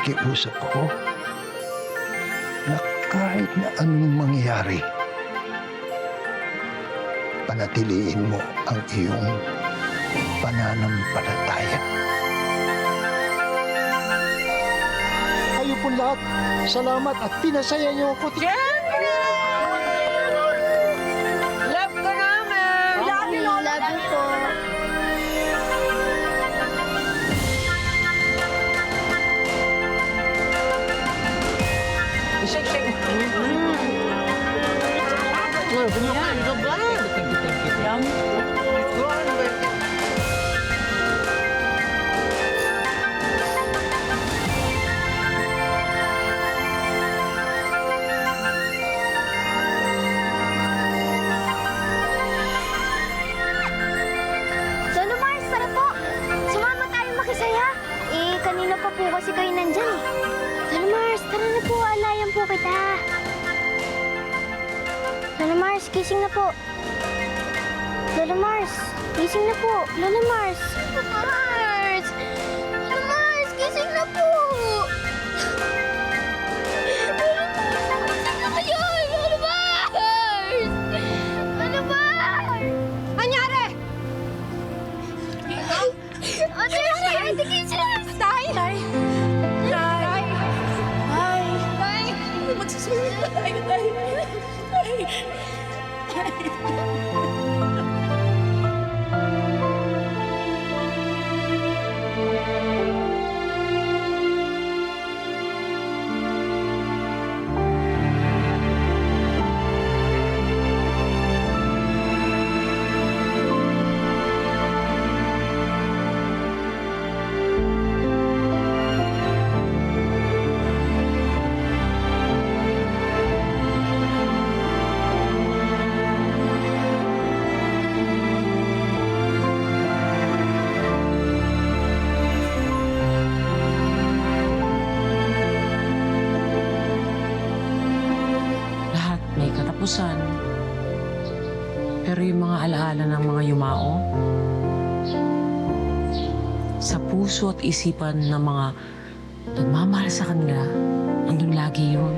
nakikiusap ako na kahit na anong mangyari, panatiliin mo ang iyong pananampalataya. Kayo po lahat, salamat at pinasaya niyo ako. Love ka namin! Love you po. Shake, shake. Yan, gaba. Yan. Lolo Mars, tara po. Sumama tayong makisaya. Kanina pa po kasi kayo nandyan eh. Lolo Mars, tara na po. Alayan po kita. Lolo Mars, gising na po. Lolo Mars, gising na po. Lolo Mars. Lolo Mars. Lolo Mars, gising na po. Lolo Mars, gising na kayo. Lolo Mars. Lolo Mars. Anyari? Ate, Ate Kitchen! Tay! Tay! Tay! Tay! Tay! Magsusunod na tayo, Tay! Tay! Lahat may katapusan. Pero yung mga alaala ng mga yumao, sa puso at isipan ng mga nagmamahal sa kanila, andun lagi yun.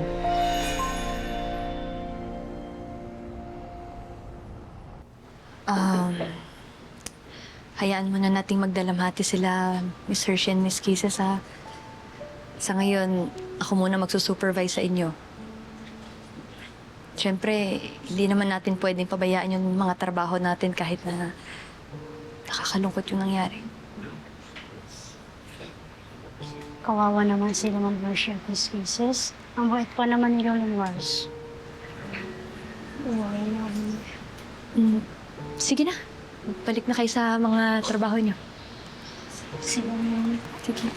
Hayaan muna nating magdalamhati sila, Miss Hershey and Miss Kisses, ha? Sa ngayon, ako muna magsusupervise sa inyo. Siyempre, hindi naman natin pwedeng pabayaan yung mga trabaho natin kahit na nakakalungkot yung nangyari. Kawawa naman sila mag-Hershey at Miss Kisses. Ang bait pa naman ni Lolo Mars. Uy, Sige na. Balik na kayo sa mga trabaho niyo. sila naman. Sige.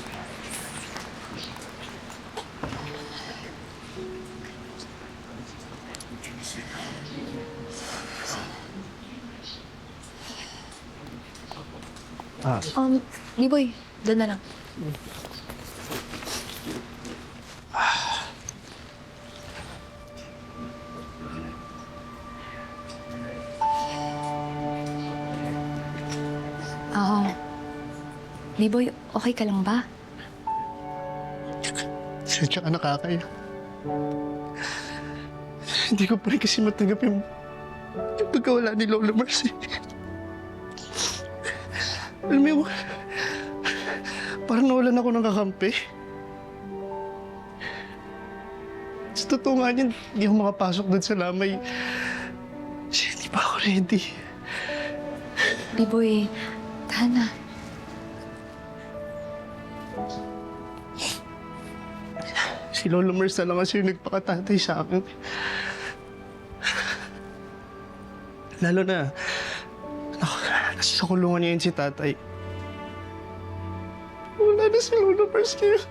Liboy, doon na lang. Liboy, okay ka lang ba? Sadya ka nakakaya. Hindi ko pa rin kasi matanggap yung pagkawala ni Lola Mercy. Alam mo yung... Parang nawalan ako ng kakampi. Sa totoo nga niyan, hindi ako makapasok doon sa lamay. Kasi hindi pa ako ready. Liboy, tahan na. Si Lola Mercy na lang kasi yung nagpakatatay sa akin. Lalo na, nasa kulungan niya yun si tatay. Wala na si Lola Mercy.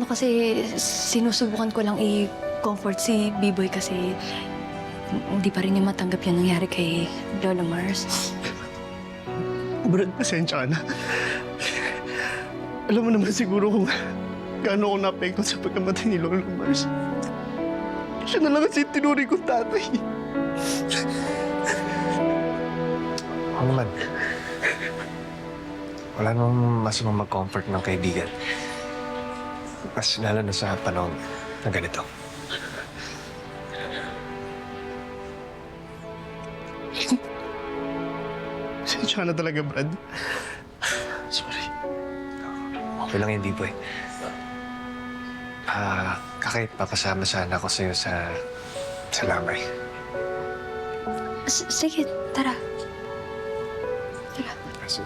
kasi sinusubukan ko lang i-comfort si B-Boy kasi hindi pa rin niya matanggap yung nangyari kay Lola Mars. Brad, pasensya ka na. Alam mo naman siguro kung gaano ako naapektuhan sa pagkamatay ni Lolo Mars. Siya na lang kasi tinuri kong tatay. Ano naman? Wala namang masamang mag-comfort ng kaibigan. Mas lalo na sa panahon na ganito. Pasensya ka na talaga, Brad. Sorry. Okay lang hindi po eh. Kakait papasama sana ako sa'yo sa lamay. Sige, tara. Kasi...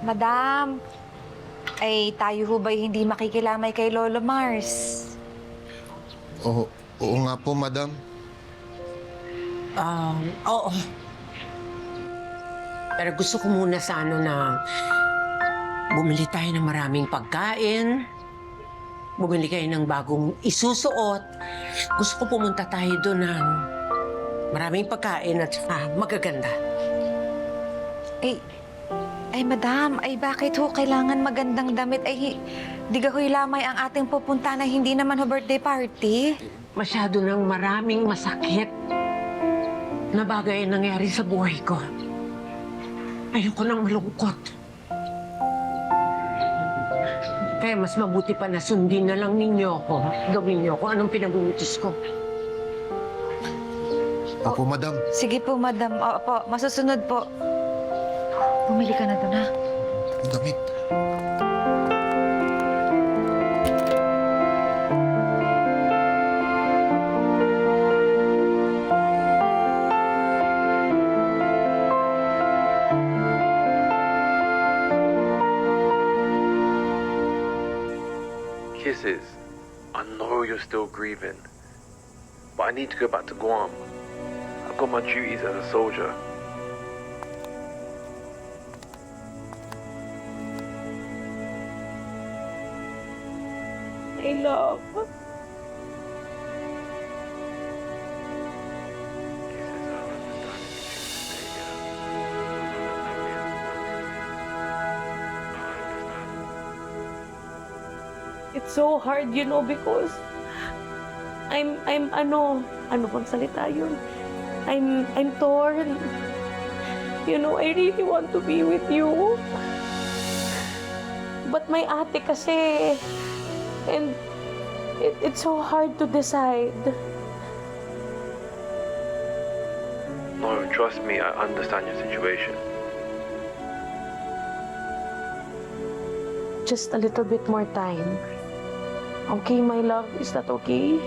Madam, ay tayo ho ba'y hindi makikilamay kay Lolo Mars? Oo nga po, madam. Oo. Pero gusto ko muna sa na bumili tayo ng maraming pagkain, bumili kayo ng bagong isusuot. Gusto ko pumunta tayo doon ng maraming pagkain at magaganda. Ay madam, ay bakit ho kailangan magandang damit? Ay di gahoy lamay ang ating pupunta na hindi naman ho birthday party. Masyado nang maraming masakit na bagay ang nangyari sa buhay ko. Ayoko nang malungkot. Kaya mas mabuti pa na sundin na lang ninyo ako. Gawin niyo kung anong pinag-uutos ko. Opo, madam. Sige po madam, opo, masusunod po. Bumili ka na doon ha. Damit. Kisses, I know you're still grieving, but I need to go back to Guam. I've got my duties as a soldier. My love. It's so hard, you know, because I'm ano bang salita yun? I'm torn. You know, I really want to be with you. But my ate kasi, and it's so hard to decide. No, trust me, I understand your situation. Just a little bit more time. Okay, my love, is that okay?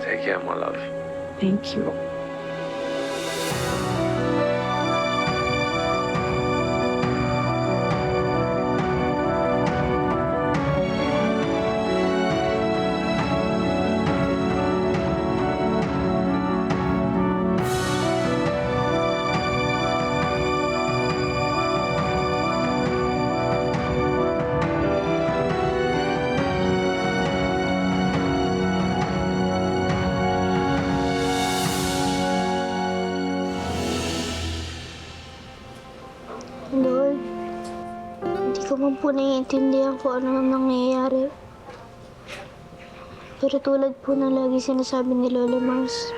Take care, my love. Thank you. naman po naiintindihan ko ano ang nangyayari. Pero tulad po na lagi sinasabi ni Lola Mars,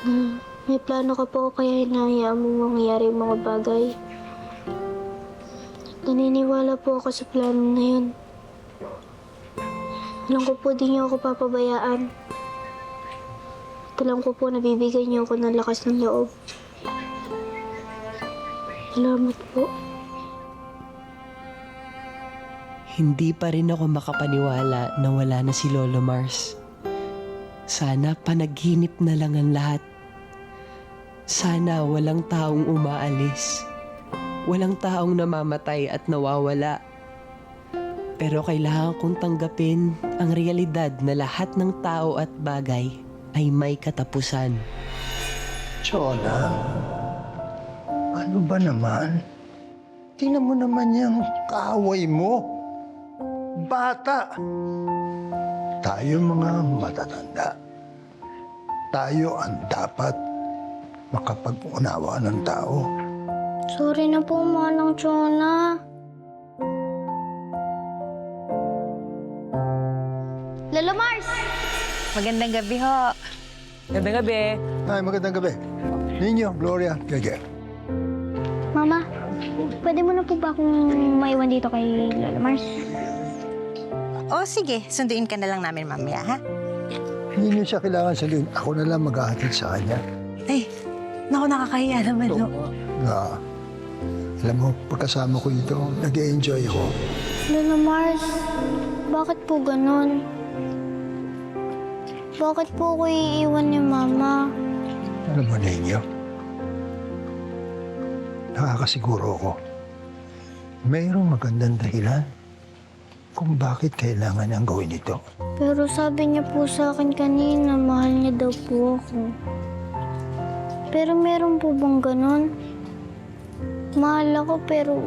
na may plano ka po kaya hinahayaan mo mangyayari yung mga bagay. Naniniwala po ako sa plano na yun. Alam ko po di niyo ako papabayaan. At alam ko po nabibigyan niyo ako ng lakas ng loob. Salamat po. Hindi pa rin ako makapaniwala na wala na si Lolo Mars. Sana panaginip na lang ang lahat. Sana walang taong umaalis. Walang taong namamatay at nawawala. Pero kailangan kong tanggapin ang realidad na lahat ng tao at bagay ay may katapusan. Chona, ano ba naman? Tingnan mo naman yung kaaway mo. Bata. Tayo mga matatanda. Tayo ang dapat makapag-unawa ng tao. Sorry na po, Manang Chona. Lola Mars! Magandang gabi ho. Gandang gabi. Ay, magandang gabi. Ninyo, Gloria, Gege. Mama, pwede mo na po ba akong maiwan dito kay Lola Mars? O sige, sunduin ka na lang namin mamaya, ha? Hindi niyo siya kailangan saluhin. Ako na lang maghahatid sa kanya. Ay, naku, nakakahiya naman, no? Na, alam mo, pagkasama ko ito, nag-e-enjoy ako. Lola Mars, bakit po ganon? Bakit po ako iiwan ni Mama? Alam mo, Ninyo, nakakasiguro ako. Mayroong magandang dahilan kung bakit kailangan niyang gawin ito. Pero sabi niya po sa akin kanina, mahal niya daw po ako. Pero meron po bang ganon? Mahal ako pero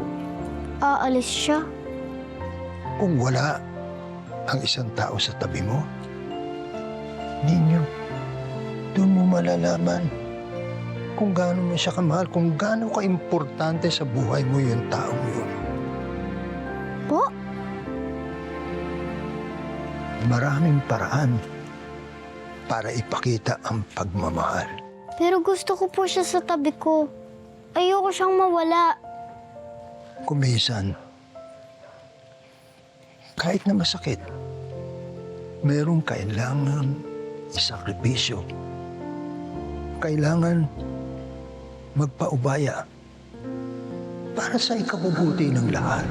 aalis siya. Kung wala ang isang tao sa tabi mo, Ninyo, doon mo malalaman kung gaano mo siya kamahal, kung gaano ka-importante sa buhay mo yung taong yun. Po? Maraming paraan para ipakita ang pagmamahal. Pero gusto ko po siya sa tabi ko. Ayoko siyang mawala. Kumisan, kahit na masakit, merong kailangan isakripisyo. Kailangan magpaubaya para sa ikabubuti ng lahat.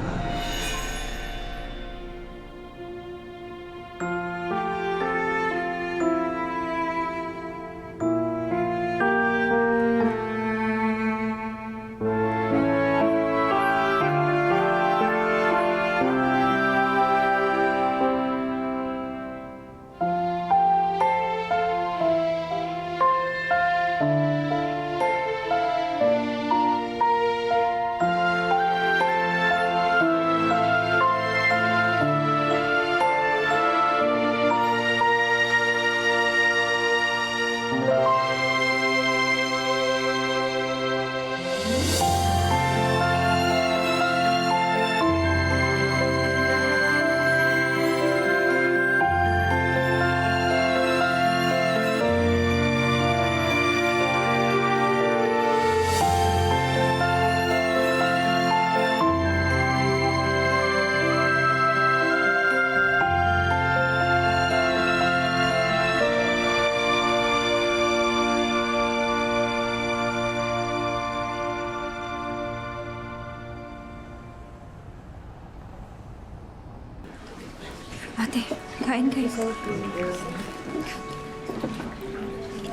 Ate, kain kayo.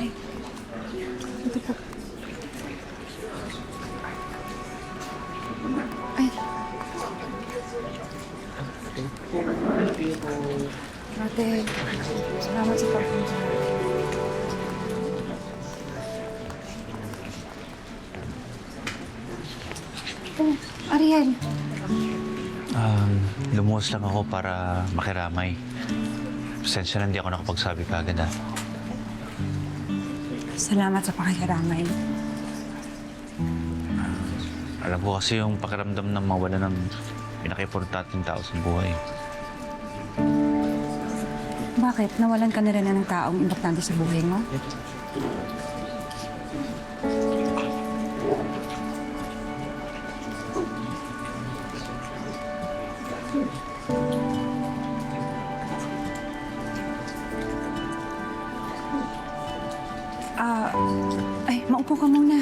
Ay, ito po. Ay. Ate, salamat sa pagpunta. Oh, Ariel. Lumuwas lang ako para makiramay. Pasensya na hindi ako nakapagsabi kaagad, ha? Salamat sa pakikiramay. Alam ko kasi yung pakiramdam ng mawala ng pinaka-importanteng tao sa buhay. Bakit? Nawalan ka na rin ng taong importante sa buhay mo? Ay, maupo ka muna.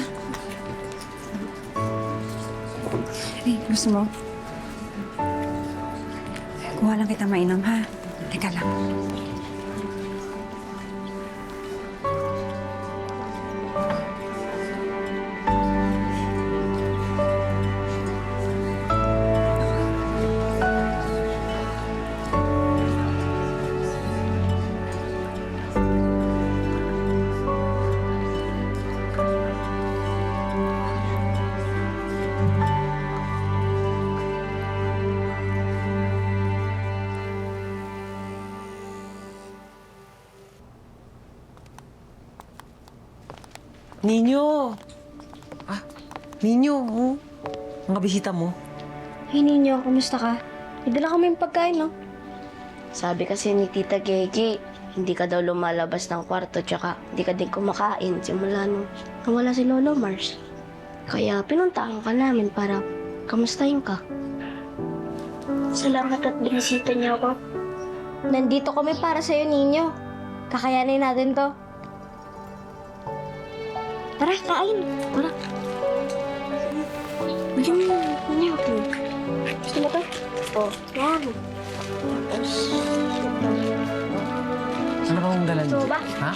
Ay, gusto mo? Kuha lang kita mainom, ha? Teka lang. Ninyo! Ninyo, oh. Mga bisita mo. Hey, Ninyo, kumusta ka? May dala kaming pagkain, no? Sabi kasi ni Tita Gege, hindi ka daw lumalabas ng kwarto tsaka hindi ka din kumakain simula nung nawala si Lolo Mars. Kaya pinuntahan ka namin para kamustahin ka. Salamat at binisita niyo ako. Nandito kami para sa'yo, Ninyo. Kakayanin natin to. Tara, kain. Tara. Bigyan mo niyo ito. Gusto mo to? Oh, yan. Tapos... Ano bang dalan Gusto mo ba? Ha?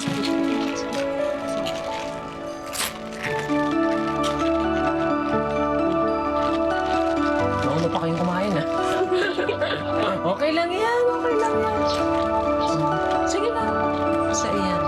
Mauna pa kayong kumain, ha? Okay lang yan, okay lang yan. Sige na. Basta yan.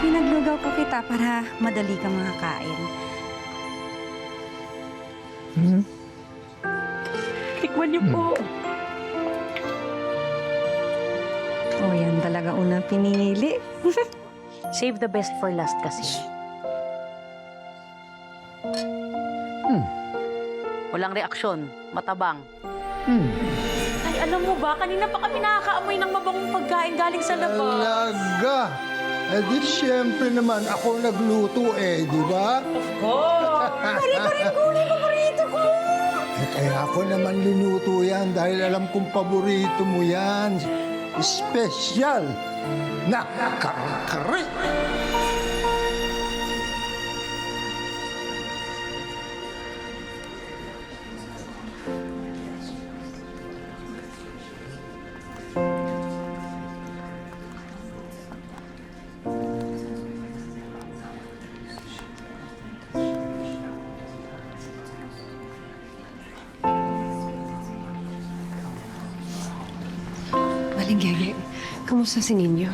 Pinaglugaw ko kita para madali kang makakain. Tikman niyo po. Oh, yan talaga unang pinili. Save the best for last kasi. Walang reaksyon. Matabang. Ay, alam mo ba, kanina pa kami nakakaamoy ng mabangong pagkain galing sa labas. Talaga! Eh di siyempre naman ako nagluto di ba? Paborito rin gulay, paborito ko! Eh kaya ako naman linuto yan dahil alam kong paborito mo yan. Special na kare. Maling Gege, kamusta si Ninyo?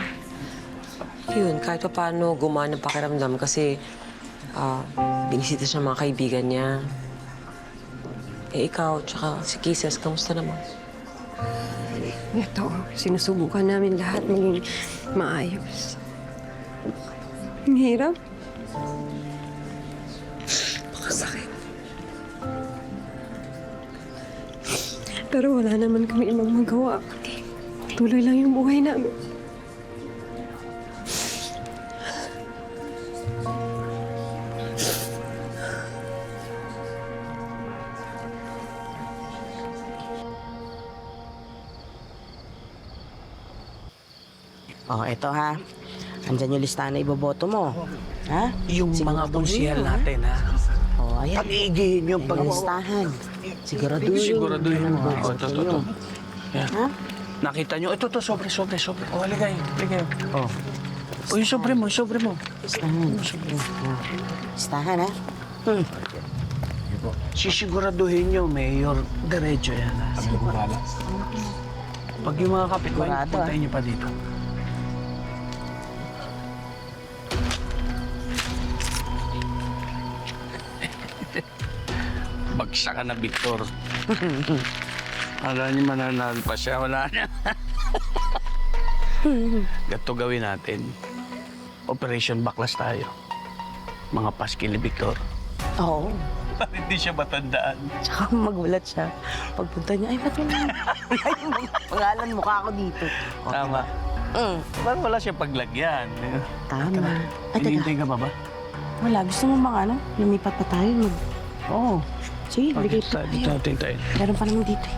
Yun, kahit pa paano gumana ang pakiramdam kasi binisita siya ng mga kaibigan niya. ikaw, tsaka si Kisses, kamusta naman? Ito, sinusubukan namin lahat maging maayos. Ang hirap. Pakasakit. Pero wala naman kami ibang magawa. Tuloy lang yung buhay namin. Oh, eto ha. Andyan yung listahan na iboboto mo. Ha? Yung mga konsihal natin, ha? Oh, ayan. Pag-iigihin yung Listahan. Siguraduhin mo. Ito. Ha? Nakita nyo? Ito, sobre. O, haligay. Oh. O, yung sobre mo. Listahan. Listahan, ha? Sisiguraduhin nyo, Mayor. Diretso yan, ha? Pag yung mga kapitbahay, Sigurado, puntahin nyo pa dito. Bagsak ka na, Victor. Alam niyo, mananalo pa siya. Wala na. Gato gawin natin. Operation Baklas tayo. Mga paskil ni Victor. Oo. Para hindi siya matandaan. Tsaka magulat siya. Pagpunta niya, ay, ba't yun? Pangalan mukha ako dito. Okay. Tama. Parang wala siya paglagyan. Tama. Ay, teka. Hinihintay ka pa ba? Wala. Gusto mo bang ano? Lumipat pa tayo? Oo. Sige, bigay pa. Dito natin tayo. Meron pa naman dito.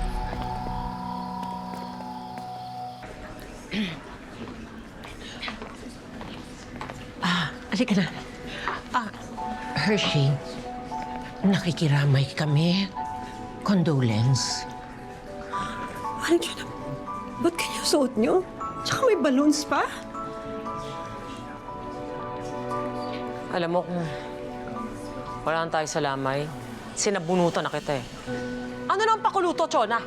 Halika na. Hershey, nakikiramay kami. Condolence. Ano dyan? Ba't kanya suot nyo? Tsaka may balloons pa? Alam mo kung wala tayo sa lamay, sinabunutan na kita eh. Ano nang pakuluto, Chona?